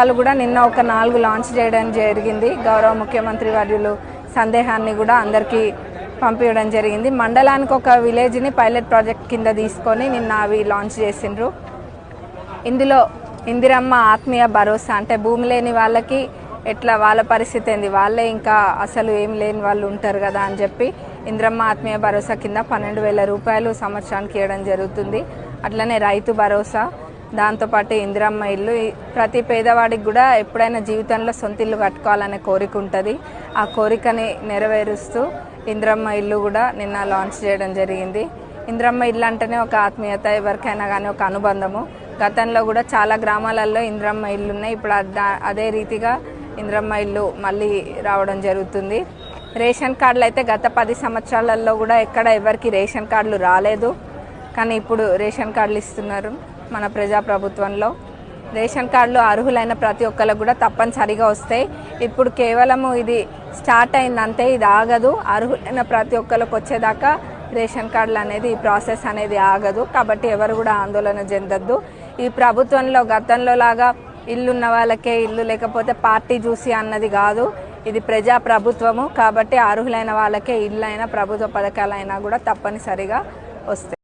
వాళ్ళు కూడా నిన్న ఒక 4 లాంచ్ చేయడం జరిగింది. గౌరవ ముఖ్యమంత్రి వర్యులు సందేహాన్ని కూడా అందరికీ పంపించడం జరిగింది. మండలానికి ఒక విలేజ్ని పైలట్ ప్రాజెక్ట్ కింద తీసుకొని నిన్న అవి లాంచ్ చేసిండ్రు. ఇందులో ఇందిరమ్మ ఆత్మీయ భరోసా అంటే భూమి లేని వాళ్ళకి ఎట్లా వాళ్ళ పరిస్థితి ఏంది, వాళ్ళే ఇంకా అసలు ఏం లేని వాళ్ళు ఉంటారు కదా అని చెప్పి ఇందిరమ్మ ఆత్మీయ భరోసా కింద 12,000 రూపాయలు సంవత్సరానికి ఇవ్వడం జరుగుతుంది. అట్లనే రైతు భరోసా, దాంతోపాటు ఇందిరమ్మ ఇల్లు. ప్రతి పేదవాడికి కూడా ఎప్పుడైనా జీవితంలో సొంత ఇల్లు కట్టుకోవాలనే కోరిక ఉంటుంది. ఆ కోరికని నెరవేరుస్తూ ఇందిరమ్మ ఇల్లు కూడా నిన్న లాంచ్ చేయడం జరిగింది. ఇందిరమ్మ ఇల్లు అంటేనే ఒక ఆత్మీయత, ఎవరికైనా కానీ ఒక అనుబంధము. గతంలో కూడా చాలా గ్రామాలలో ఇందిరమ్మ ఇల్లు ఉన్నాయి. ఇప్పుడు అదే రీతిగా ఇందిరమ్మ ఇల్లు మళ్ళీ రావడం జరుగుతుంది. రేషన్ కార్డులు అయితే గత 10 సంవత్సరాలలో కూడా ఎక్కడ ఎవరికి రేషన్ కార్డులు రాలేదు. కానీ ఇప్పుడు రేషన్ కార్డులు ఇస్తున్నారు మన ప్రజాప్రభుత్వంలో. రేషన్ కార్డులు అర్హులైన ప్రతి ఒక్కరికి కూడా తప్పనిసరిగా వస్తాయి. ఇప్పుడు కేవలం ఇది స్టార్ట్ అయిందంతే, ఇది ఆగదు. అర్హులైన ప్రతి ఒక్కరికి వచ్చేదాకా రేషన్ కార్డులు అనేది ఈ ప్రాసెస్ అనేది ఆగదు. కాబట్టి ఎవరు కూడా ఆందోళన చెందొద్దు. ఈ ప్రభుత్వంలో గతంలో లాగా ఇల్లున్న వాళ్ళకే ఇల్లు, లేకపోతే పార్టీ చూసి అన్నది కాదు. ఇది ప్రజా ప్రభుత్వము. కాబట్టి అర్హులైన వాళ్ళకే ఇల్లు అయినా ప్రభుత్వ పథకాలైనా కూడా తప్పనిసరిగా వస్తాయి.